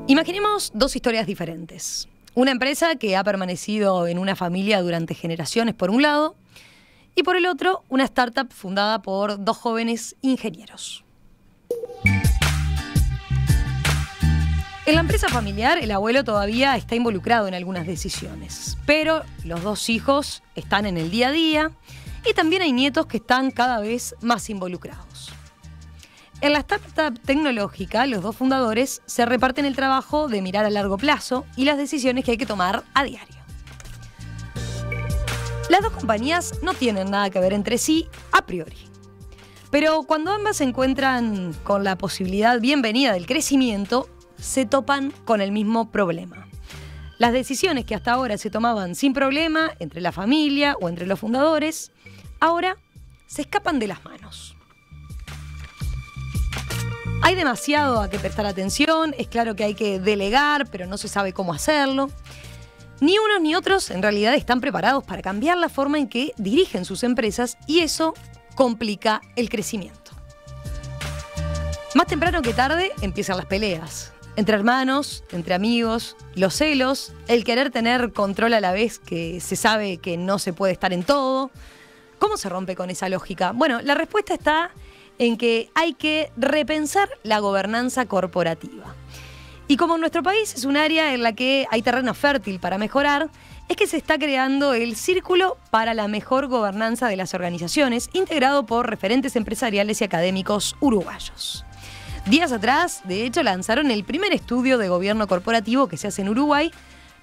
Imaginemos dos historias diferentes. Una empresa que ha permanecido en una familia durante generaciones por un lado, y por el otro, una startup fundada por dos jóvenes ingenieros. En la empresa familiar, el abuelo todavía está involucrado en algunas decisiones, pero los dos hijos están en el día a día y también hay nietos que están cada vez más involucrados. En la startup tecnológica, los dos fundadores se reparten el trabajo de mirar a largo plazo y las decisiones que hay que tomar a diario. Las dos compañías no tienen nada que ver entre sí a priori. Pero cuando ambas se encuentran con la posibilidad bienvenida del crecimiento, se topan con el mismo problema. Las decisiones que hasta ahora se tomaban sin problema entre la familia o entre los fundadores, ahora se escapan de las manos. Hay demasiado a que prestar atención, es claro que hay que delegar, pero no se sabe cómo hacerlo. Ni unos ni otros en realidad están preparados para cambiar la forma en que dirigen sus empresas y eso complica el crecimiento. Más temprano que tarde empiezan las peleas. Entre hermanos, entre amigos, los celos, el querer tener control a la vez que se sabe que no se puede estar en todo. ¿Cómo se rompe con esa lógica? Bueno, la respuesta está en que hay que repensar la gobernanza corporativa. Y como en nuestro país es un área en la que hay terreno fértil para mejorar, es que se está creando el Círculo para la Mejor Gobernanza de las Organizaciones, integrado por referentes empresariales y académicos uruguayos. Días atrás, de hecho, lanzaron el primer estudio de gobierno corporativo que se hace en Uruguay,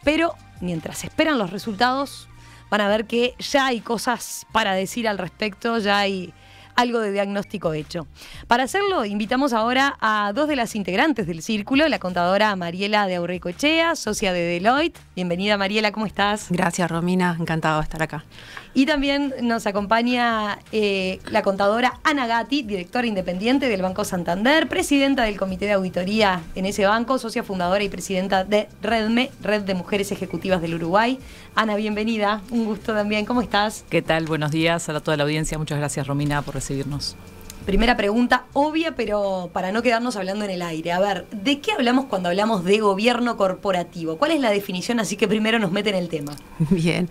pero mientras esperan los resultados, van a ver que ya hay cosas para decir al respecto, ya hay algo de diagnóstico hecho. Para hacerlo, invitamos ahora a dos de las integrantes del Círculo, la contadora Mariela de Aurrecoechea, socia de Deloitte. Bienvenida, Mariela, ¿cómo estás? Gracias, Romina, encantado de estar acá. Y también nos acompaña la contadora Ana Gatti, directora independiente del Banco Santander, presidenta del Comité de Auditoría en ese banco, socia fundadora y presidenta de REDME, Red de Mujeres Ejecutivas del Uruguay. Ana, bienvenida, un gusto también, ¿cómo estás? ¿Qué tal? Buenos días a toda la audiencia, muchas gracias, Romina, por recibirnos. Primera pregunta, obvia, pero para no quedarnos hablando en el aire. A ver, ¿de qué hablamos cuando hablamos de gobierno corporativo? ¿Cuál es la definición? Así que primero nos meten en el tema. Bien,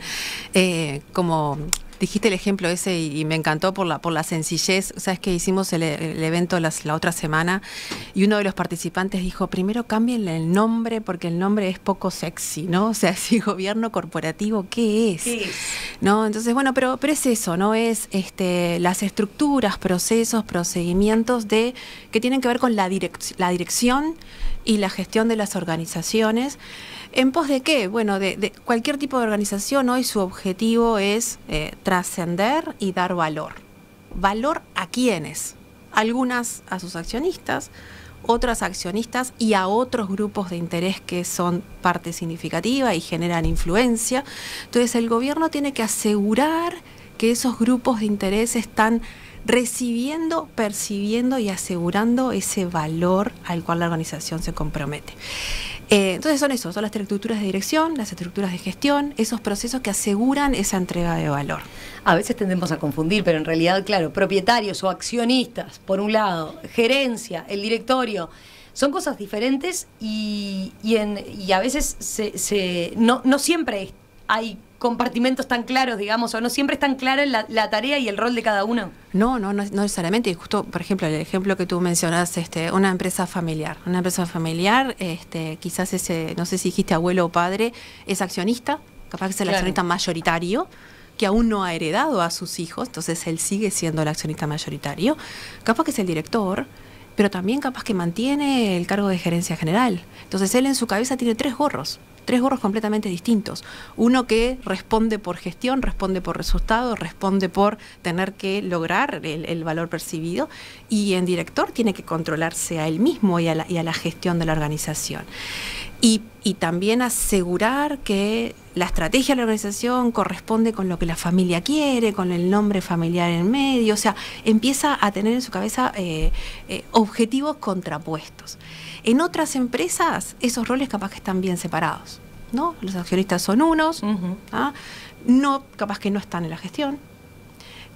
como dijiste el ejemplo ese y me encantó por la sencillez. Sabes que hicimos el evento la otra semana y uno de los participantes dijo, primero cámbienle el nombre porque el nombre es poco sexy, ¿no? O sea, si gobierno corporativo, ¿qué es? ¿Qué es? ¿No? Entonces, bueno, pero es eso, ¿no? Es las estructuras, procesos, procedimientos que tienen que ver con la dirección y la gestión de las organizaciones. ¿En pos de qué? Bueno, de cualquier tipo de organización hoy su objetivo es trascender y dar valor. ¿Valor a quiénes? Algunas a sus accionistas, otras accionistas y a otros grupos de interés que son parte significativa y generan influencia. Entonces el gobierno tiene que asegurar que esos grupos de interés están recibiendo, percibiendo y asegurando ese valor al cual la organización se compromete. Entonces son las estructuras de dirección, las estructuras de gestión, esos procesos que aseguran esa entrega de valor. A veces tendemos a confundir, pero en realidad, claro, propietarios o accionistas, por un lado, gerencia, el directorio, son cosas diferentes y a veces no siempre hay compartimentos tan claros, digamos, o no siempre es tan clara la tarea y el rol de cada uno. No necesariamente. Y justo, por ejemplo, el ejemplo que tú mencionas, una empresa familiar. Una empresa familiar, quizás no sé si dijiste abuelo o padre, es accionista, capaz que es el accionista mayoritario, que aún no ha heredado a sus hijos, entonces él sigue siendo el accionista mayoritario. Capaz que es el director, pero también capaz que mantiene el cargo de gerencia general. Entonces él en su cabeza tiene tres gorros completamente distintos. Uno que responde por gestión, responde por resultado, responde por tener que lograr el valor percibido, y en director tiene que controlarse a él mismo y a la gestión de la organización. Y también asegurar que la estrategia de la organización corresponde con lo que la familia quiere, con el nombre familiar en medio. O sea, empieza a tener en su cabeza objetivos contrapuestos. En otras empresas, esos roles capaz que están bien separados, ¿no? Los accionistas son unos, capaz que no están en la gestión.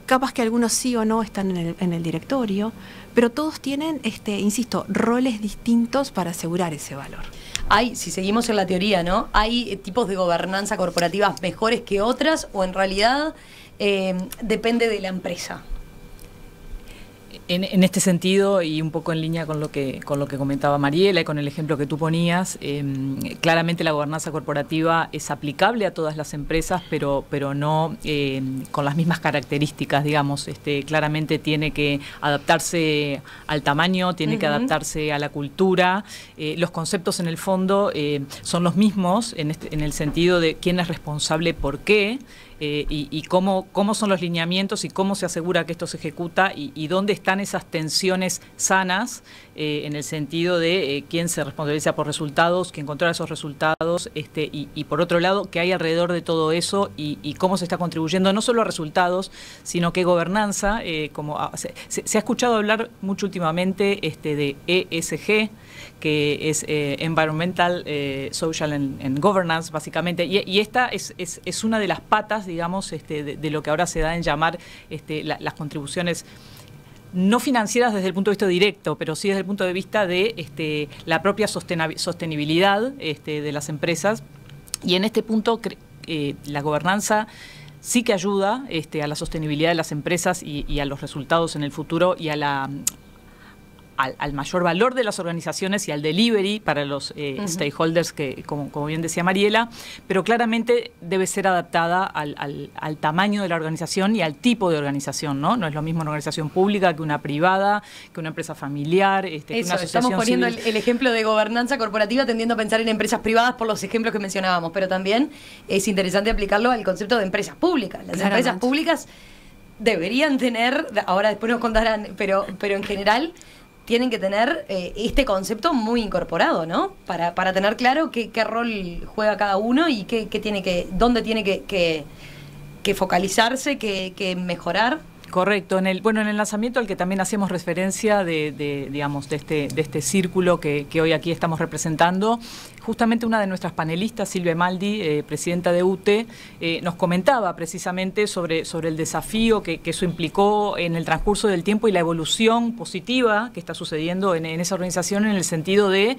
capaz que algunos sí o no están en el directorio, pero todos tienen, insisto, roles distintos para asegurar ese valor. Hay, si seguimos en la teoría, ¿no? ¿Hay tipos de gobernanza corporativa mejores que otras o en realidad depende de la empresa? En este sentido, y un poco en línea con lo que comentaba Mariela y con el ejemplo que tú ponías, claramente la gobernanza corporativa es aplicable a todas las empresas, pero no con las mismas características, digamos. Claramente tiene que adaptarse al tamaño, tiene que adaptarse a la cultura. Los conceptos en el fondo son los mismos en el sentido de quién es responsable, por qué. Y cómo son los lineamientos y cómo se asegura que esto se ejecuta y dónde están esas tensiones sanas en el sentido de quién se responsabiliza por resultados, quién controla esos resultados y por otro lado, qué hay alrededor de todo eso y cómo se está contribuyendo no solo a resultados, sino que gobernanza, se ha escuchado hablar mucho últimamente de ESG, que es Environmental, Social and Governance, básicamente, y esta es una de las patas, digamos, de lo que ahora se da en llamar las contribuciones no financieras desde el punto de vista directo, pero sí desde el punto de vista de la propia sostenibilidad de las empresas. Y en este punto la gobernanza sí que ayuda a la sostenibilidad de las empresas y a los resultados en el futuro y a al mayor valor de las organizaciones y al delivery para los stakeholders, que como bien decía Mariela, pero claramente debe ser adaptada al tamaño de la organización y al tipo de organización, ¿no? No es lo mismo una organización pública que una privada, que una empresa familiar, que una asociación estamos poniendo civil. el ejemplo de gobernanza corporativa tendiendo a pensar en empresas privadas por los ejemplos que mencionábamos, pero también es interesante aplicarlo al concepto de empresas públicas. Las empresas públicas deberían tener, ahora después nos contarán, pero en general tienen que tener este concepto muy incorporado, ¿no? Para tener claro qué rol juega cada uno y dónde tiene que focalizarse, que mejorar. Correcto. En el lanzamiento al que también hacemos referencia de este círculo que hoy aquí estamos representando, justamente una de nuestras panelistas, Silvia Maldi, presidenta de UTE, nos comentaba precisamente sobre el desafío que eso implicó en el transcurso del tiempo y la evolución positiva que está sucediendo en esa organización, en el sentido de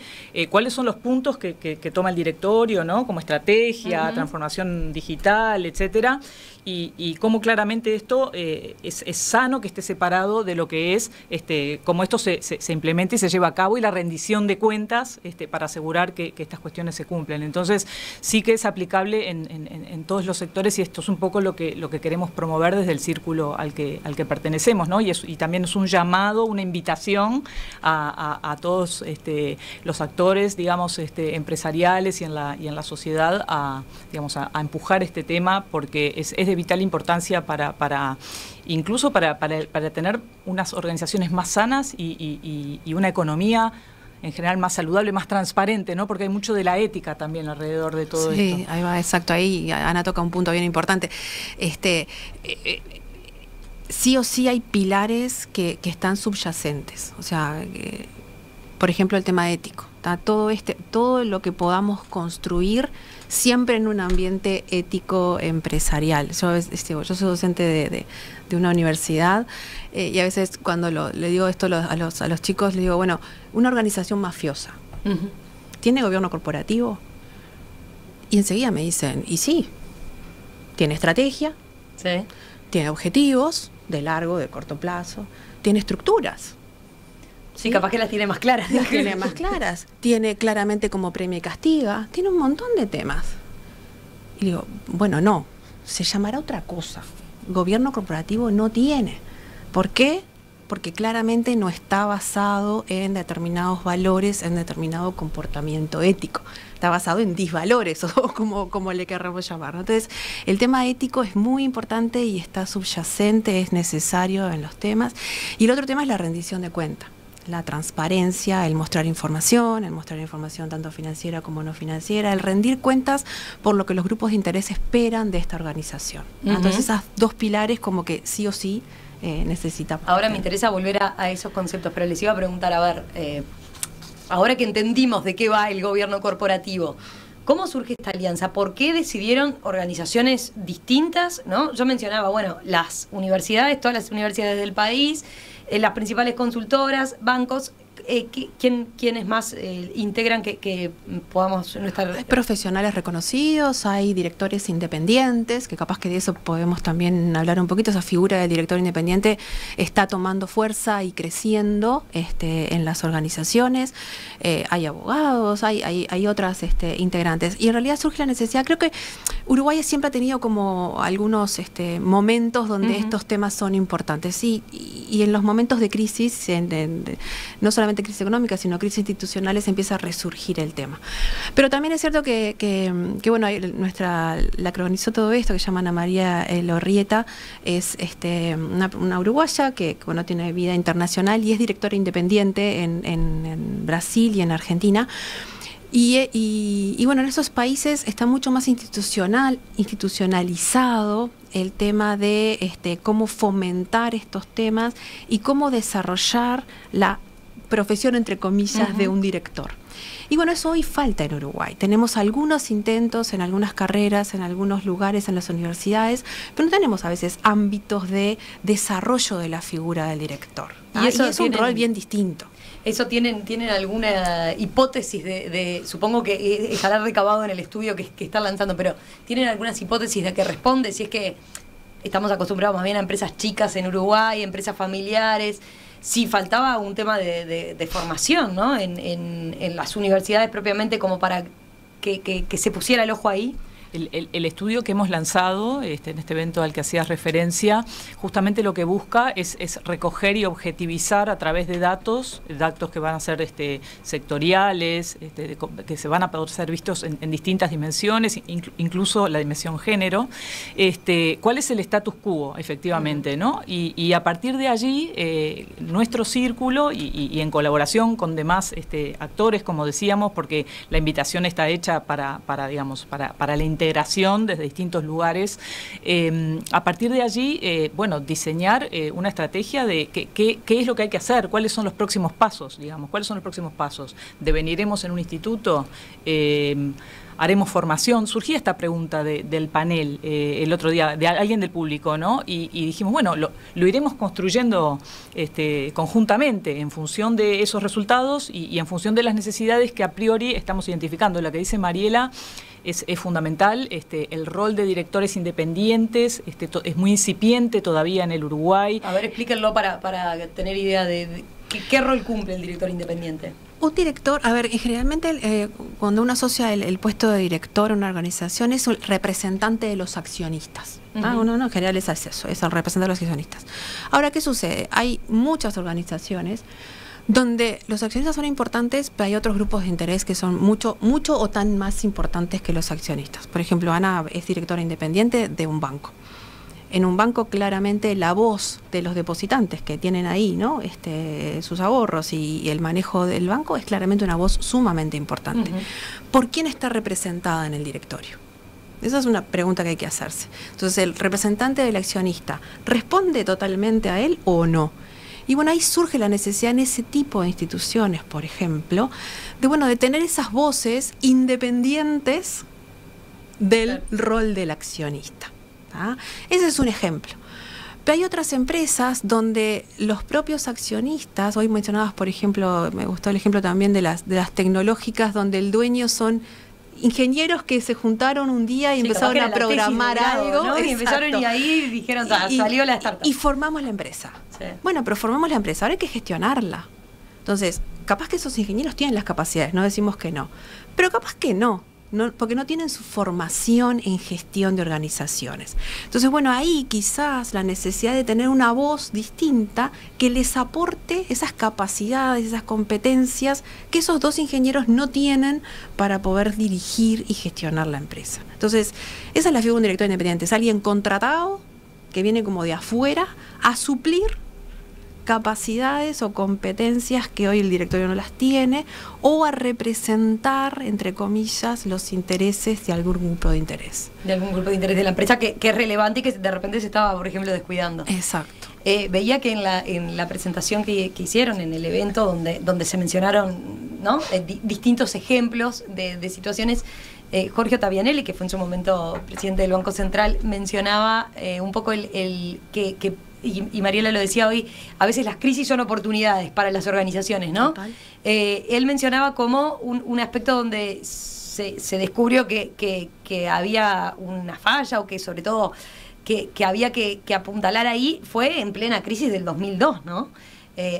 cuáles son los puntos que toma el directorio, ¿no? Como estrategia, transformación digital, etcétera, y cómo claramente esto es sano que esté separado de lo que es cómo esto se implementa y se lleva a cabo, y la rendición de cuentas para asegurar que estas cuestiones se cumplen. Entonces sí que es aplicable en todos los sectores, y esto es un poco lo que queremos promover desde el círculo al que pertenecemos, ¿no? Y también es un llamado, una invitación a todos los actores, digamos, empresariales y en la sociedad a empujar este tema, porque es de vital importancia incluso para tener unas organizaciones más sanas y una economía en general más saludable, más transparente, ¿no? Porque hay mucho de la ética también alrededor de todo esto. Sí, ahí va, exacto. Ahí Ana toca un punto bien importante. Sí o sí hay pilares que están subyacentes. O sea, por ejemplo, el tema ético. Todo lo que podamos construir siempre en un ambiente ético empresarial. Yo soy docente de una universidad y a veces cuando le digo esto a los chicos, les digo, bueno, una organización mafiosa, ¿tiene gobierno corporativo? Y enseguida me dicen, y sí, tiene estrategia, sí, tiene objetivos de largo, de corto plazo, tiene estructuras. Sí, capaz que las tiene más claras. Las tiene más claras. Tiene claramente como premia y castiga. Tiene un montón de temas. Y digo, bueno, no, se llamará otra cosa. Gobierno corporativo no tiene. ¿Por qué? Porque claramente no está basado en determinados valores, en determinado comportamiento ético. Está basado en disvalores, o como le querramos llamar, ¿no? Entonces, el tema ético es muy importante y está subyacente, es necesario en los temas. Y el otro tema es la rendición de cuentas. La transparencia, el mostrar información tanto financiera como no financiera, el rendir cuentas por lo que los grupos de interés esperan de esta organización. Entonces, esas dos pilares como que sí o sí necesitamos. Ahora me interesa volver a esos conceptos, pero les iba a preguntar, a ver, ahora que entendimos de qué va el gobierno corporativo, ¿Cómo surge esta alianza? ¿Por qué decidieron organizaciones distintas? ¿No? Yo mencionaba, bueno, las universidades, todas las universidades del país, las principales consultoras, bancos. ¿Quiénes más integran que podamos no estar? Hay profesionales reconocidos, hay directores independientes, que capaz que de eso podemos también hablar un poquito. Esa figura del director independiente está tomando fuerza y creciendo en las organizaciones. Hay abogados, hay otras integrantes. Y en realidad surge la necesidad, creo que Uruguay siempre ha tenido como algunos momentos donde estos temas son importantes. Y en los momentos de crisis, no solamente crisis económica, sino crisis institucionales, empieza a resurgir el tema. Pero también es cierto que bueno, la que organizó todo esto, que se llama Ana María Lorrieta, es una uruguaya que bueno, tiene vida internacional y es directora independiente en Brasil y en Argentina. Y bueno, en esos países está mucho más institucionalizado el tema de cómo fomentar estos temas y cómo desarrollar la profesión, entre comillas, de un director. Y bueno, eso hoy falta en Uruguay. Tenemos algunos intentos en algunas carreras, en algunos lugares, en las universidades, pero no tenemos a veces ámbitos de desarrollo de la figura del director. Y eso es un rol bien distinto. ¿Eso tienen alguna hipótesis de supongo que estará recabado en el estudio que están lanzando, pero ¿tienen algunas hipótesis de qué responde? Si es que estamos acostumbrados más bien a empresas chicas en Uruguay, empresas familiares. Sí, faltaba un tema de formación, ¿no? En las universidades propiamente, como para que se pusiera el ojo ahí. El estudio que hemos lanzado en este evento al que hacías referencia, justamente lo que busca es recoger y objetivizar a través de datos que van a ser sectoriales, que se van a poder ser vistos en distintas dimensiones, incluso la dimensión género, cuál es el status quo, efectivamente, ¿no? Y a partir de allí, nuestro círculo, y en colaboración con demás actores, como decíamos, porque la invitación está hecha para la integración desde distintos lugares. A partir de allí, bueno, diseñar una estrategia de qué es lo que hay que hacer, cuáles son los próximos pasos, cuáles son los próximos pasos. ¿Deveniremos en un instituto? ¿Haremos formación? Surgía esta pregunta del panel el otro día, de alguien del público, ¿no? Y dijimos, bueno, lo iremos construyendo conjuntamente en función de esos resultados y en función de las necesidades que a priori estamos identificando. La que dice Mariela es fundamental. El rol de directores independientes es muy incipiente todavía en el Uruguay. A ver, explíquenlo para tener idea de qué rol cumple el director independiente. Un director, a ver, generalmente cuando uno asocia el puesto de director a una organización es el representante de los accionistas. Uno en general es eso, es el representante de los accionistas. Ahora, ¿qué sucede? Hay muchas organizaciones donde los accionistas son importantes, pero hay otros grupos de interés que son mucho o tan más importantes que los accionistas. Por ejemplo, Ana es directora independiente de un banco. En un banco, claramente, la voz de los depositantes que tienen ahí, ¿no? Sus ahorros y el manejo del banco es claramente una voz sumamente importante. ¿Por quién está representada en el directorio? Esa es una pregunta que hay que hacerse. Entonces, ¿el representante del accionista responde totalmente a él o no? Y bueno, ahí surge la necesidad en ese tipo de instituciones, por ejemplo, de tener esas voces independientes del rol del accionista. Ese es un ejemplo. Pero hay otras empresas donde los propios accionistas, hoy mencionabas, por ejemplo, me gustó el ejemplo también de las tecnológicas, donde el dueño son ingenieros que se juntaron un día y empezaron a programar algo, ¿no? Y empezaron y ahí dijeron, salió la startup. Y formamos la empresa. Sí. Bueno, pero formamos la empresa, ahora hay que gestionarla. Entonces, capaz que esos ingenieros tienen las capacidades, no decimos que no, pero capaz que no, porque no tienen su formación en gestión de organizaciones. Entonces, bueno, ahí quizás la necesidad de tener una voz distinta que les aporte esas capacidades, esas competencias que esos dos ingenieros no tienen para poder dirigir y gestionar la empresa. Entonces, esa es la figura de un director independiente, es alguien contratado que viene como de afuera a suplir capacidades o competencias que hoy el directorio no las tiene, o a representar, entre comillas, los intereses de algún grupo de interés. De algún grupo de interés de la empresa que es relevante y que de repente se estaba, por ejemplo, descuidando. Exacto. Veía que en la presentación que hicieron, en el evento donde se mencionaron, ¿no? Distintos ejemplos de situaciones, Jorge Ottavianelli, que fue en su momento presidente del Banco Central, mencionaba un poco y Mariela lo decía hoy, a veces las crisis son oportunidades para las organizaciones, ¿no? Él mencionaba como un aspecto donde se descubrió que había una falla, o que sobre todo que había que apuntalar ahí, fue en plena crisis del 2002, ¿no?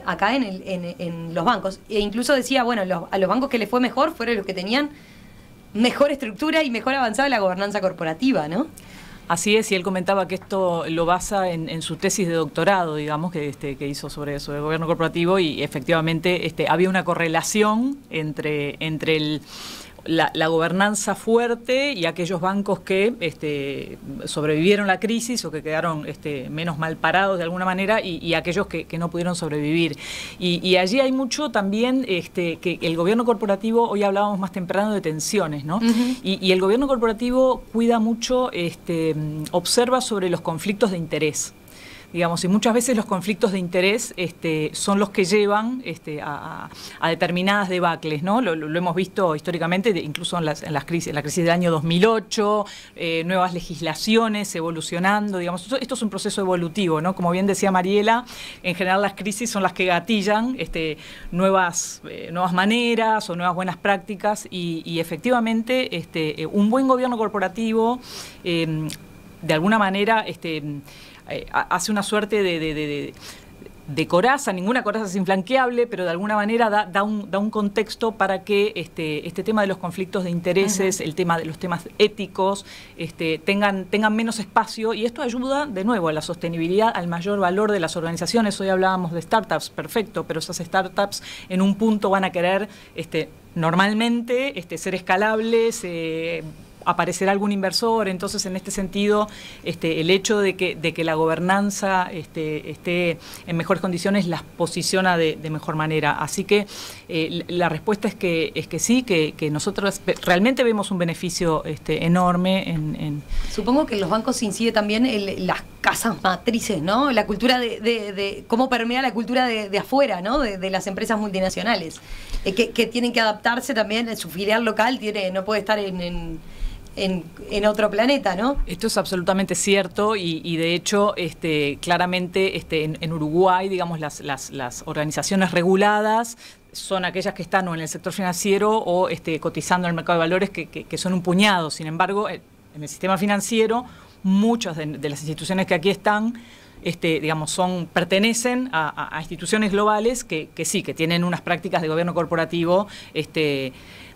Acá en los bancos. E incluso decía, bueno, a los bancos que les fue mejor fueron los que tenían mejor estructura y mejor avanzada la gobernanza corporativa, ¿no? Así es, y él comentaba que esto lo basa en su tesis de doctorado, digamos, que hizo sobre el gobierno corporativo, y efectivamente había una correlación entre la gobernanza fuerte y aquellos bancos que sobrevivieron la crisis o que quedaron menos mal parados de alguna manera, y aquellos que no pudieron sobrevivir. Y allí hay mucho también que el gobierno corporativo, hoy hablábamos más temprano de tensiones, ¿no? Y el gobierno corporativo cuida mucho, observa sobre los conflictos de interés. Digamos, y muchas veces los conflictos de interés son los que llevan a determinadas debacles, ¿no? Lo hemos visto históricamente, incluso en la crisis del año 2008, nuevas legislaciones evolucionando, digamos. Esto es un proceso evolutivo, ¿no? Como bien decía Mariela, en general las crisis son las que gatillan nuevas maneras o nuevas buenas prácticas, y efectivamente un buen gobierno corporativo de alguna manera hace una suerte de coraza. Ninguna coraza es infranqueable, pero de alguna manera da un contexto para que este tema de los conflictos de intereses, el tema de los temas éticos, tengan menos espacio, y esto ayuda de nuevo a la sostenibilidad, al mayor valor de las organizaciones. Hoy hablábamos de startups, perfecto, pero esas startups en un punto van a querer normalmente ser escalables, aparecerá algún inversor. Entonces, en este sentido, el hecho de que la gobernanza esté en mejores condiciones las posiciona de mejor manera. Así que la respuesta es que sí, que nosotros realmente vemos un beneficio enorme en... Supongo que en los bancos incide también las casas matrices, ¿no? La cultura de cómo permea la cultura de afuera, ¿no? De las empresas multinacionales, que tienen que adaptarse también. Su filial local no puede estar en otro planeta, ¿no? Esto es absolutamente cierto, y de hecho claramente en Uruguay, digamos, las organizaciones reguladas son aquellas que están o en el sector financiero o cotizando en el mercado de valores, que son un puñado. Sin embargo, en el sistema financiero, muchas de las instituciones que aquí están digamos, pertenecen a instituciones globales que sí, que tienen unas prácticas de gobierno corporativo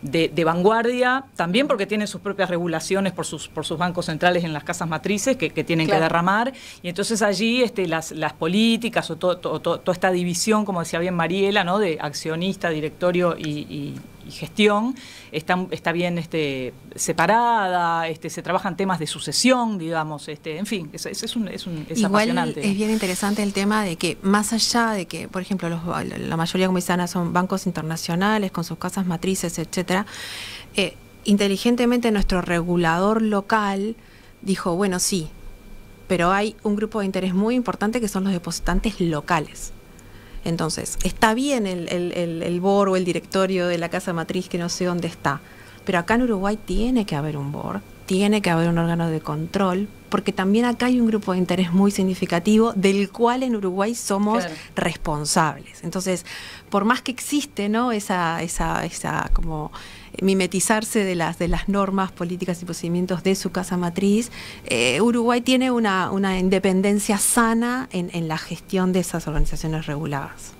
de vanguardia, también porque tienen sus propias regulaciones por sus bancos centrales en las casas matrices que tienen que derramar, y entonces allí las políticas o toda esta división, como decía bien Mariela, ¿no? De accionista, directorio y gestión, está bien separada, se trabajan temas de sucesión, digamos, en fin, es igual apasionante. Es bien interesante el tema de que, más allá de que, por ejemplo, la mayoría, como dicen, son bancos internacionales con sus casas matrices, etcétera, inteligentemente nuestro regulador local dijo, bueno, sí, pero hay un grupo de interés muy importante que son los depositantes locales. Entonces, está bien el board o el directorio de la casa matriz, que no sé dónde está, pero acá en Uruguay tiene que haber un board, tiene que haber un órgano de control, porque también acá hay un grupo de interés muy significativo del cual en Uruguay somos responsables. Entonces, por más que existe, ¿no?, esa como mimetizarse de las normas políticas y procedimientos de su casa matriz, Uruguay tiene una independencia sana en la gestión de esas organizaciones reguladas.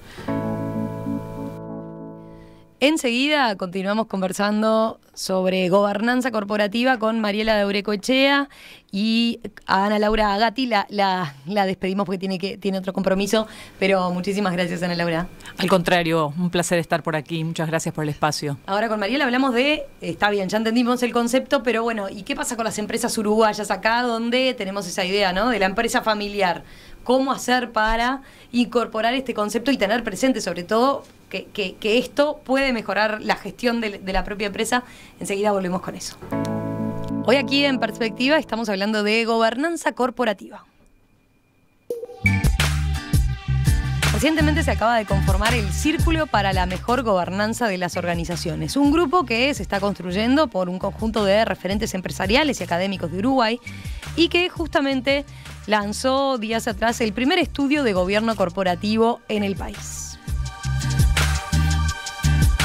Enseguida continuamos conversando sobre gobernanza corporativa con Mariela de Aurecoechea, y a Ana Laura Agatti la despedimos porque tiene otro compromiso, pero muchísimas gracias, Ana Laura. Al contrario, un placer estar por aquí, muchas gracias por el espacio. Ahora con Mariela hablamos está bien, ya entendimos el concepto, pero bueno, ¿y qué pasa con las empresas uruguayas acá, donde tenemos esa idea, ¿no?, de la empresa familiar? ¿Cómo hacer para incorporar este concepto y tener presente, sobre todo, que esto puede mejorar la gestión de la propia empresa? Enseguida volvemos con eso. Hoy aquí en Perspectiva estamos hablando de gobernanza corporativa. Recientemente se acaba de conformar el Círculo para la Mejor Gobernanza de las Organizaciones, un grupo que se está construyendo por un conjunto de referentes empresariales y académicos de Uruguay y que justamente lanzó días atrás el primer estudio de gobierno corporativo en el país.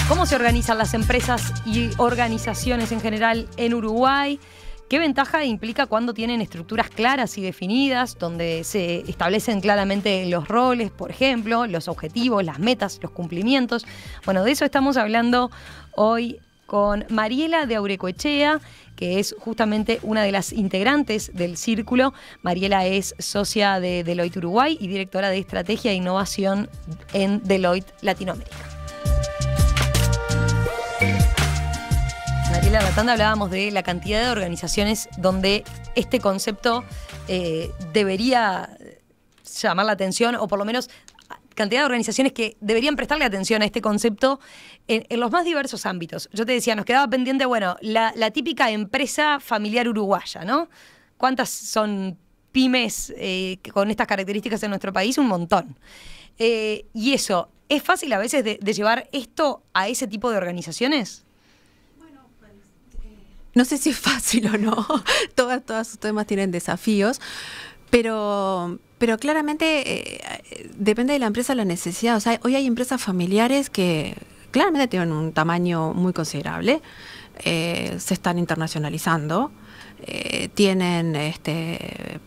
¿Cómo se organizan las empresas y organizaciones en general en Uruguay? ¿Qué ventaja implica cuando tienen estructuras claras y definidas, donde se establecen claramente los roles, por ejemplo, los objetivos, las metas, los cumplimientos? Bueno, de eso estamos hablando hoy con Mariela de Aurecoechea, que es justamente una de las integrantes del Círculo. Mariela es socia de Deloitte Uruguay y directora de Estrategia e Innovación en Deloitte Latinoamérica. Mariela, en la tanda hablábamos de la cantidad de organizaciones donde este concepto debería llamar la atención, o por lo menos cantidad de organizaciones que deberían prestarle atención a este concepto en los más diversos ámbitos. Yo te decía, nos quedaba pendiente, bueno, la típica empresa familiar uruguaya, ¿no? ¿Cuántas son pymes con estas características en nuestro país? Un montón. Y eso, ¿es fácil a veces de llevar esto a ese tipo de organizaciones? No sé si es fácil o no, todos sus temas tienen desafíos, pero claramente depende de la empresa la necesidad. O sea, hoy hay empresas familiares que claramente tienen un tamaño muy considerable, se están internacionalizando, tienen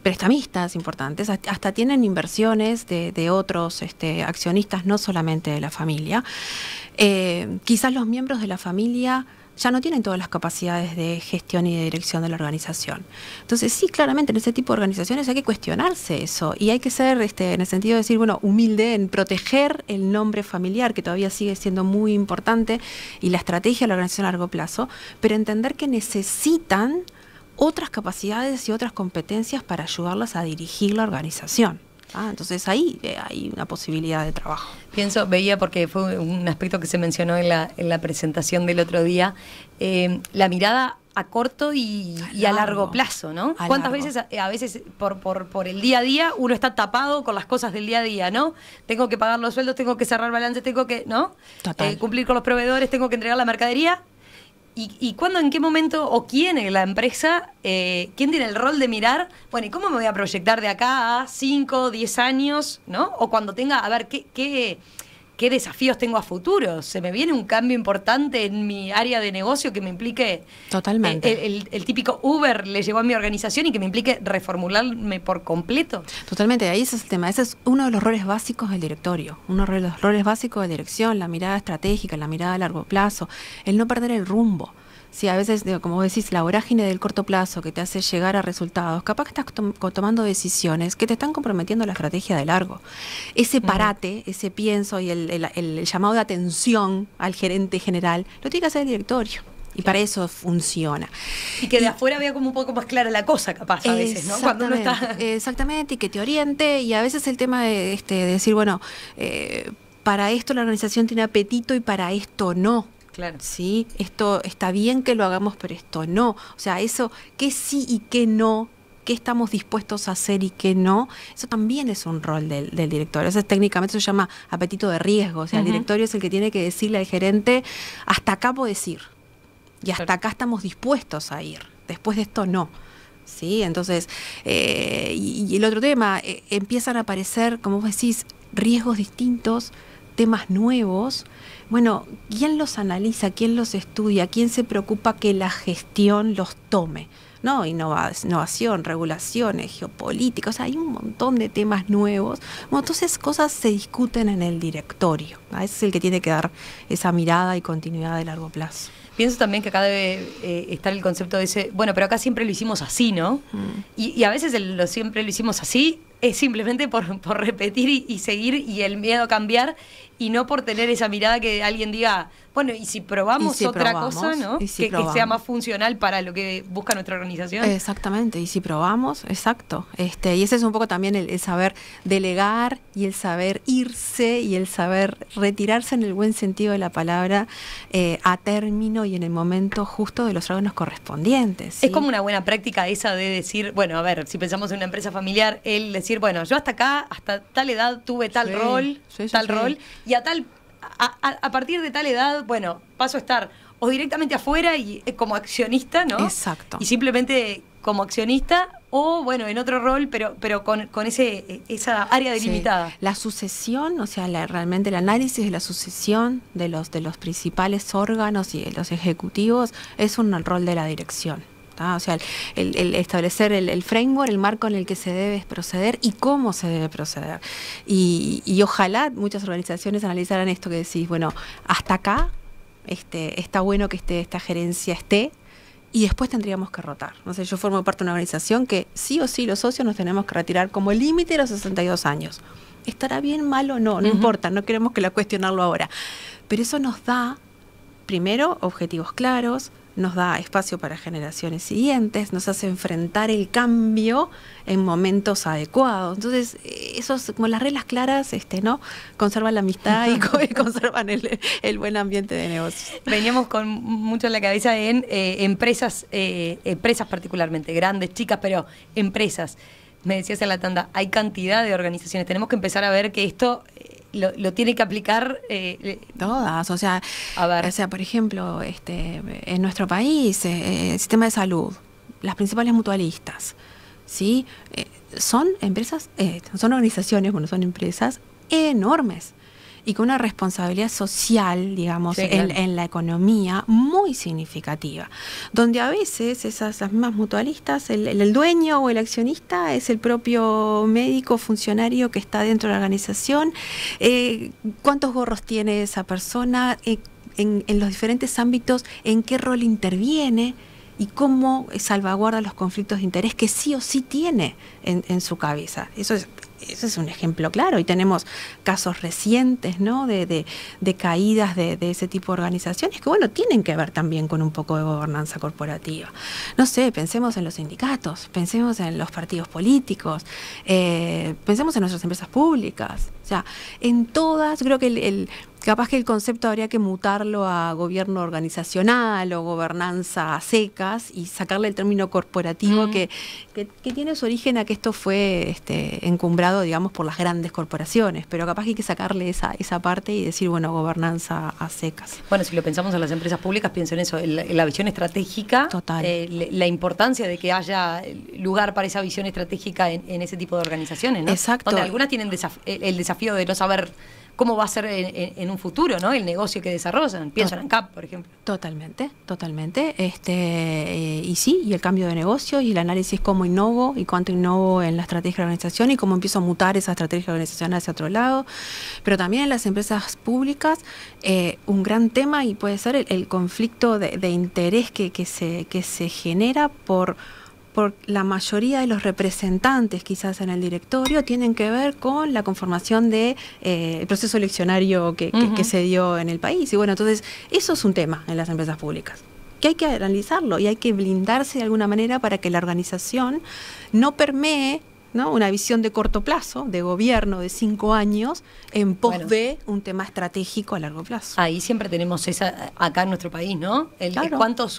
prestamistas importantes, hasta tienen inversiones de otros accionistas, no solamente de la familia. Quizás los miembros de la familia ya no tienen todas las capacidades de gestión y de dirección de la organización. Entonces, sí, claramente en ese tipo de organizaciones hay que cuestionarse eso y hay que ser, en el sentido de decir, bueno, humilde en proteger el nombre familiar, que todavía sigue siendo muy importante, y la estrategia de la organización a largo plazo, pero entender que necesitan otras capacidades y otras competencias para ayudarlas a dirigir la organización. Entonces ahí hay una posibilidad de trabajo. Veía porque fue un aspecto que se mencionó en la presentación del otro día, la mirada a corto y a largo plazo, ¿no? ¿Cuántas veces, a veces por el día a día, uno está tapado con las cosas del día a día, ¿no? Tengo que pagar los sueldos, tengo que cerrar balances, tengo que, ¿no? Cumplir con los proveedores, tengo que entregar la mercadería. ¿Y cuándo, en qué momento, o quién en la empresa, quién tiene el rol de mirar, bueno, ¿y cómo me voy a proyectar de acá a 5, 10 años, ¿no? O cuando tenga, a ver, ¿qué desafíos tengo a futuro? ¿Se me viene un cambio importante en mi área de negocio que me implique... Totalmente. El típico Uber le llegó a mi organización y que me implique reformularme por completo? Totalmente, ahí ese es el tema. Ese es uno de los roles básicos del directorio, uno de los roles básicos de dirección, la mirada estratégica, la mirada a largo plazo, el no perder el rumbo. Sí, a veces, como vos decís, la vorágine del corto plazo que te hace llegar a resultados, capaz que estás tomando decisiones que te están comprometiendo la estrategia de largo. Ese parate, ese pienso y el llamado de atención al gerente general, lo tiene que hacer el directorio. Y para eso funciona. Y que de afuera vea como un poco más clara la cosa, capaz, a veces, ¿no? Cuando uno está... Exactamente, y que te oriente. Y a veces el tema de decir, bueno, para esto la organización tiene apetito y para esto no. Claro. Sí, esto está bien que lo hagamos, pero esto no. O sea, eso, qué sí y qué no, qué estamos dispuestos a hacer y qué no, eso también es un rol del directorio. Eso técnicamente se llama apetito de riesgo. O sea, el directorio es el que tiene que decirle al gerente, hasta acá podés ir. Y hasta acá estamos dispuestos a ir. Después de esto, no. ¿Sí? Entonces, y el otro tema, empiezan a aparecer, como vos decís, riesgos distintos, temas nuevos. Bueno, ¿quién los analiza? ¿Quién los estudia? ¿Quién se preocupa que la gestión los tome? ¿No? Innovación, regulaciones, geopolítica, o sea, hay un montón de temas nuevos. Bueno, entonces cosas se discuten en el directorio. Ese es el que tiene que dar esa mirada y continuidad de largo plazo. Pienso también que acá debe estar el concepto de ese, bueno, pero acá siempre lo hicimos así, ¿no? Y a veces siempre lo hicimos así es simplemente por repetir y seguir, y el miedo a cambiar, y no por tener esa mirada que alguien diga, bueno, y si probamos otra cosa, ¿no? Que sea más funcional para lo que busca nuestra organización. Exactamente, y si probamos, exacto. Y ese es un poco también el saber delegar y el saber irse y el saber retirarse en el buen sentido de la palabra a término y en el momento justo de los órganos correspondientes. ¿Sí? Es como una buena práctica esa de decir, bueno, a ver, si pensamos en una empresa familiar, el decir, bueno, yo hasta acá, hasta tal edad tuve tal rol, y a partir de tal edad, bueno, paso a estar o directamente afuera y como accionista, ¿no? Exacto. Y simplemente como accionista o, bueno, en otro rol, pero con esa área delimitada. La sucesión, o sea, realmente el análisis de la sucesión de los principales órganos y de los ejecutivos es un rol de la dirección. O sea, el establecer el framework, el marco en el que se debe proceder y cómo se debe proceder. Y ojalá muchas organizaciones analizaran esto que decís, bueno, hasta acá está bueno que esta gerencia esté y después tendríamos que rotar. No sé, yo formo parte de una organización que sí o sí los socios nos tenemos que retirar como límite de los 62 años. ¿Estará bien, mal o no? No importa, no queremos que cuestionarlo ahora. Pero eso nos da, primero, objetivos claros, nos da espacio para generaciones siguientes, nos hace enfrentar el cambio en momentos adecuados. Entonces, esos, como las reglas claras, ¿no? Conservan la amistad y conservan el buen ambiente de negocios. Veníamos con mucho en la cabeza en empresas particularmente, grandes, chicas, pero empresas. Me decías en la tanda, hay cantidad de organizaciones. Tenemos que empezar a ver que esto lo tiene que aplicar todas. O sea, por ejemplo, en nuestro país, el sistema de salud, las principales mutualistas, ¿sí? Son empresas, son organizaciones, bueno, son empresas enormes y con una responsabilidad social, digamos, sí, claro, en la economía muy significativa, donde a veces esas mismas mutualistas, el dueño o el accionista es el propio médico funcionario que está dentro de la organización, cuántos gorros tiene esa persona, en los diferentes ámbitos, en qué rol interviene y cómo salvaguarda los conflictos de interés que sí o sí tiene en su cabeza. Eso es un ejemplo claro, y tenemos casos recientes, ¿no? de caídas de ese tipo de organizaciones que, bueno, tienen que ver también con un poco de gobernanza corporativa. No sé, pensemos en los sindicatos, pensemos en los partidos políticos, pensemos en nuestras empresas públicas. O sea, en todas, creo que capaz que el concepto habría que mutarlo a gobierno organizacional o gobernanza a secas y sacarle el término corporativo que tiene su origen a que esto fue encumbrado, digamos, por las grandes corporaciones, pero capaz que hay que sacarle esa parte y decir, bueno, gobernanza a secas. Bueno, si lo pensamos en las empresas públicas, pienso en eso, en la visión estratégica. Total. La importancia de que haya lugar para esa visión estratégica en ese tipo de organizaciones, ¿no? Exacto. Donde algunas tienen el desafío de no saber cómo va a ser en un futuro, ¿no? El negocio que desarrollan. Pienso en ANCAP, por ejemplo. Totalmente. Y sí, y el cambio de negocio y el análisis cómo innovo y cuánto innovo en la estrategia de la organización y cómo empiezo a mutar esa estrategia de la organización hacia otro lado. Pero también en las empresas públicas, un gran tema y puede ser el conflicto de interés que se genera por la mayoría de los representantes quizás en el directorio tienen que ver con la conformación del proceso eleccionario que se dio en el país. Y bueno, entonces eso es un tema en las empresas públicas, que hay que analizarlo y hay que blindarse de alguna manera para que la organización no permee, ¿no?, una visión de corto plazo, de gobierno de 5 años, en pos de un tema estratégico a largo plazo. Ahí siempre tenemos esa acá en nuestro país, ¿no? Claro.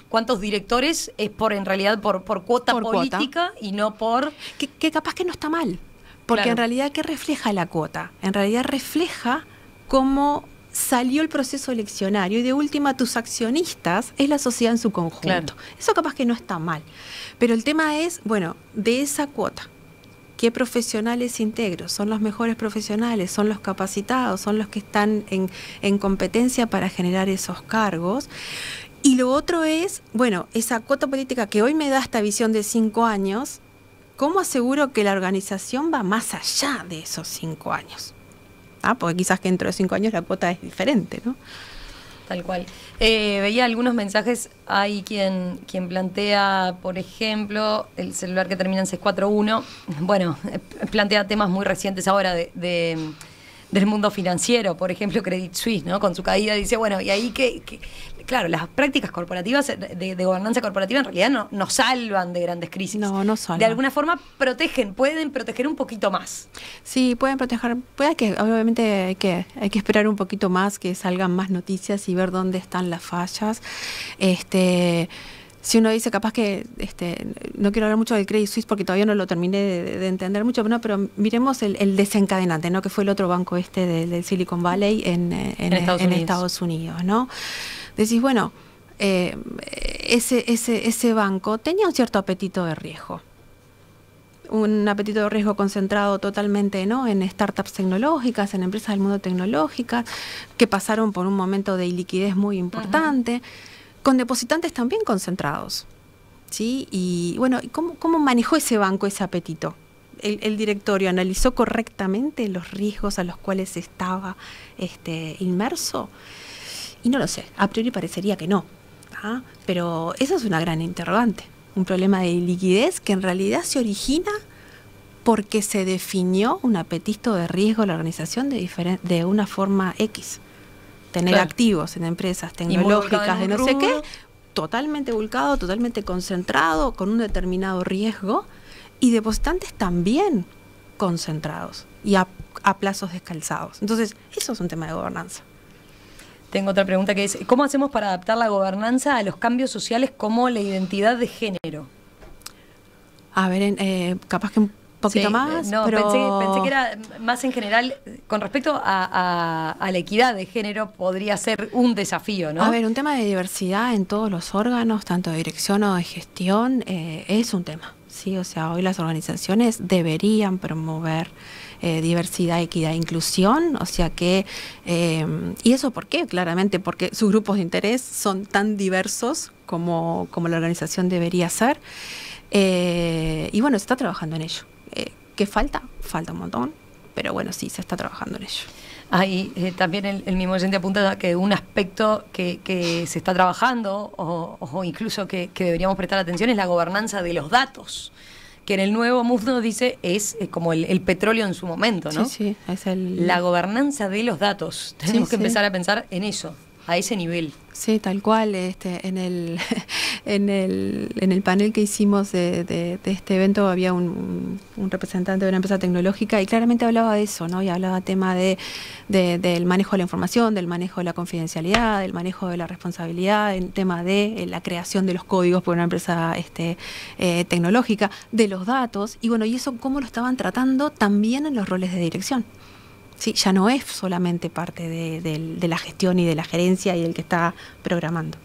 ¿Cuántos directores es en realidad por cuota política y no por...? Que capaz que no está mal, porque claro, en realidad, ¿qué refleja la cuota? En realidad refleja cómo salió el proceso eleccionario y de última tus accionistas es la sociedad en su conjunto. Claro. Eso capaz que no está mal, pero el tema es, bueno, de esa cuota, ¿qué profesionales integro? ¿Son los mejores profesionales? ¿Son los capacitados? ¿Son los que están en competencia para generar esos cargos? Y lo otro es, bueno, esa cuota política que hoy me da esta visión de 5 años, ¿cómo aseguro que la organización va más allá de esos 5 años? Porque quizás que dentro de 5 años la cuota es diferente, ¿no? Tal cual. Veía algunos mensajes, hay quien plantea, por ejemplo, el celular que termina en 641, bueno, plantea temas muy recientes ahora de del mundo financiero, por ejemplo Credit Suisse, ¿no? Con su caída dice, bueno, y ahí claro, las prácticas corporativas de gobernanza corporativa en realidad no salvan de grandes crisis. No salvan. De alguna forma pueden proteger un poquito más. Sí, pueden proteger, obviamente hay que esperar un poquito más, que salgan más noticias y ver dónde están las fallas. Si uno dice, capaz que, no quiero hablar mucho del Credit Suisse porque todavía no lo terminé de entender mucho, pero miremos el desencadenante, ¿no? Que fue el otro banco del Silicon Valley en Estados Unidos, ¿no? Decís, bueno, ese banco tenía un cierto apetito de riesgo. Un apetito de riesgo concentrado totalmente, ¿no? En startups tecnológicas, en empresas del mundo tecnológicas, que pasaron por un momento de iliquidez muy importante. Con depositantes también concentrados, ¿sí? Y bueno, ¿cómo manejó ese banco ese apetito? El directorio analizó correctamente los riesgos a los cuales estaba inmerso, y no lo sé, a priori parecería que no, ¿ah? Pero eso es una gran interrogante, un problema de liquidez que en realidad se origina porque se definió un apetito de riesgo en la organización de una forma X. Tener activos en empresas tecnológicas de no sé qué, totalmente volcado, totalmente concentrado, con un determinado riesgo, y depositantes también concentrados y a plazos descalzados. Entonces, eso es un tema de gobernanza. Tengo otra pregunta que es, ¿cómo hacemos para adaptar la gobernanza a los cambios sociales como la identidad de género? A ver, capaz que poquito más, no, pero pensé que era más en general con respecto a la equidad de género, podría ser un desafío, ¿no? A ver, un tema de diversidad en todos los órganos, tanto de dirección o de gestión, es un tema, ¿sí? O sea, hoy las organizaciones deberían promover diversidad, equidad e inclusión, o sea que, ¿y eso por qué? Claramente porque sus grupos de interés son tan diversos como la organización debería ser, y bueno, se está trabajando en ello. ¿Qué falta? Falta un montón, pero bueno, sí, se está trabajando en ello. Ahí también el mismo oyente apunta que un aspecto que se está trabajando o incluso que deberíamos prestar atención es la gobernanza de los datos, que en el nuevo mundo dice es como el petróleo en su momento, ¿no? Sí, es la gobernanza de los datos. Tenemos que empezar a pensar en eso, a ese nivel. Sí, tal cual. En el panel que hicimos de este evento había un representante de una empresa tecnológica y claramente hablaba de eso, ¿no? Y hablaba tema del manejo de la información, del manejo de la confidencialidad, del manejo de la responsabilidad, el tema de la creación de los códigos por una empresa tecnológica, de los datos, y bueno, y eso cómo lo estaban tratando también en los roles de dirección. Sí, ya no es solamente parte de la gestión y de la gerencia y del que está programando.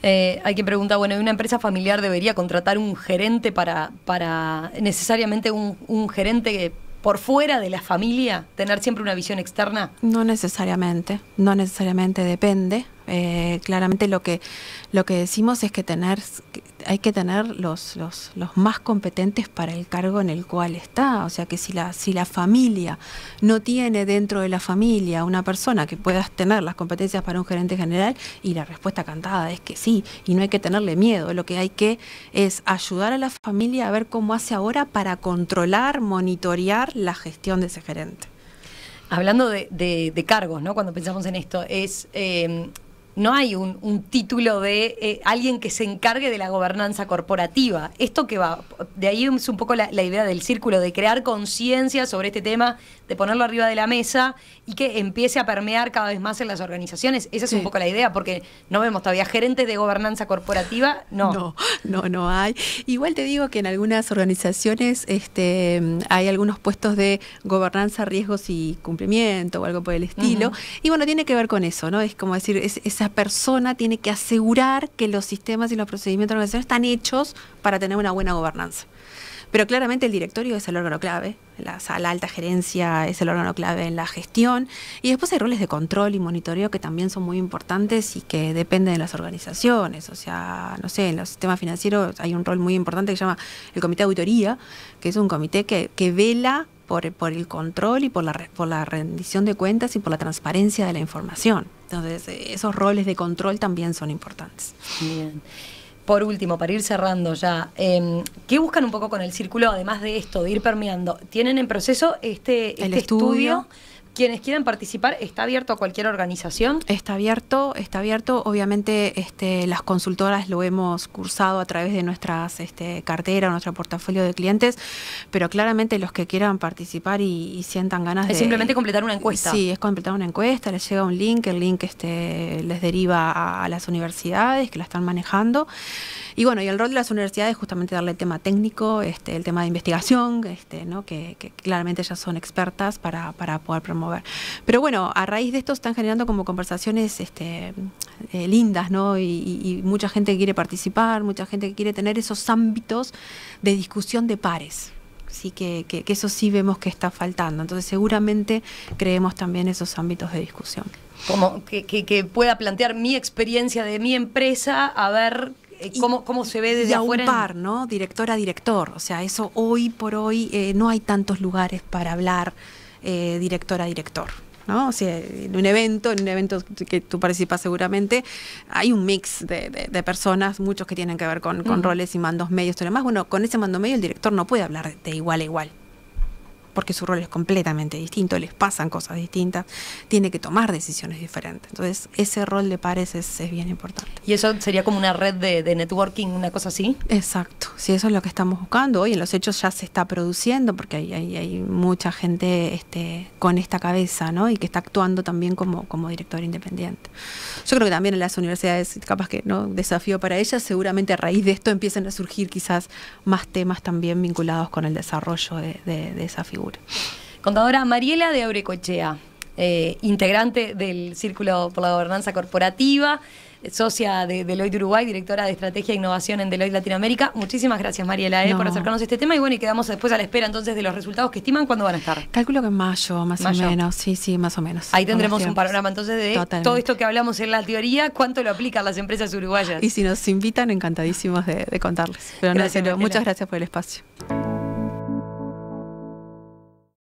Hay que preguntar, bueno, ¿una empresa familiar debería contratar un gerente para necesariamente un gerente por fuera de la familia, tener siempre una visión externa? No necesariamente depende. Claramente lo que decimos es que hay que tener los más competentes para el cargo en el cual está. O sea que si la familia no tiene dentro de la familia una persona que pueda tener las competencias para un gerente general, y la respuesta cantada es que sí, y no hay que tenerle miedo. Lo que hay que es ayudar a la familia a ver cómo hace ahora para controlar, monitorear la gestión de ese gerente. Hablando de cargos, ¿no? Cuando pensamos en esto, no hay un título de alguien que se encargue de la gobernanza corporativa. Esto que va, de ahí es un poco la idea del círculo, de crear conciencia sobre este tema, de ponerlo arriba de la mesa y que empiece a permear cada vez más en las organizaciones. Esa es un poco la idea, porque no vemos todavía gerentes de gobernanza corporativa, no hay. Igual te digo que en algunas organizaciones hay algunos puestos de gobernanza, riesgos y cumplimiento o algo por el estilo. Y bueno, tiene que ver con eso, ¿no? Es como decir, esa persona tiene que asegurar que los sistemas y los procedimientos de la organización están hechos para tener una buena gobernanza. Pero claramente el directorio es el órgano clave, la alta gerencia es el órgano clave en la gestión, y después hay roles de control y monitoreo que también son muy importantes y que dependen de las organizaciones. O sea, no sé, en los sistemas financieros hay un rol muy importante que se llama el comité de auditoría, que es un comité que vela por el control y por la rendición de cuentas y por la transparencia de la información. Entonces, esos roles de control también son importantes. Bien. Por último, para ir cerrando ya, ¿qué buscan un poco con el círculo, además de esto, de ir permeando? ¿Tienen en proceso este estudio? quienes quieran participar, ¿está abierto a cualquier organización? Está abierto. Obviamente las consultoras lo hemos cursado a través de nuestras cartera, nuestro portafolio de clientes, pero claramente los que quieran participar y sientan ganas de... Es simplemente completar una encuesta. Sí, es completar una encuesta, les llega un link, el link les deriva a las universidades que la están manejando. Y bueno, y el rol de las universidades es justamente darle el tema técnico, el tema de investigación, ¿no? que claramente ellas son expertas para poder promover. Pero bueno, a raíz de esto están generando como conversaciones lindas, ¿no? Y mucha gente quiere participar, mucha gente quiere tener esos ámbitos de discusión de pares. Sí, que eso sí vemos que está faltando. Entonces seguramente creemos también esos ámbitos de discusión. Como que pueda plantear mi experiencia de mi empresa, a ver cómo se ve desde afuera. Y a un par, ¿no? Director a director. O sea, eso hoy por hoy no hay tantos lugares para hablar director a director, ¿no? O sea, en un evento que tú participas seguramente, hay un mix de personas, muchos que tienen que ver con roles y mandos medios y demás. Bueno, con ese mando medio el director no puede hablar de igual a igual, porque su rol es completamente distinto, les pasan cosas distintas, tiene que tomar decisiones diferentes. Entonces, ese rol de pares es bien importante. ¿Y eso sería como una red de networking, una cosa así? Exacto, sí, eso es lo que estamos buscando. Hoy en los hechos ya se está produciendo, porque hay mucha gente con esta cabeza, ¿no? Y que está actuando también como director independiente. Yo creo que también en las universidades, capaz que no desafío para ellas, seguramente a raíz de esto empiezan a surgir quizás más temas también vinculados con el desarrollo de esa figura. Contadora Mariela de Auricoechea, integrante del Círculo por la Gobernanza Corporativa, socia de Deloitte Uruguay, directora de Estrategia e Innovación en Deloitte Latinoamérica. Muchísimas gracias, Mariela, por acercarnos a este tema. Y bueno, y quedamos después a la espera entonces de los resultados que estiman. ¿Cuándo van a estar? Calculo que en mayo, más o menos. Sí, más o menos. Ahí tendremos un panorama entonces de todo esto que hablamos en la teoría, cuánto lo aplican las empresas uruguayas. Y si nos invitan, encantadísimos de contarles. Pero gracias, muchas gracias por el espacio.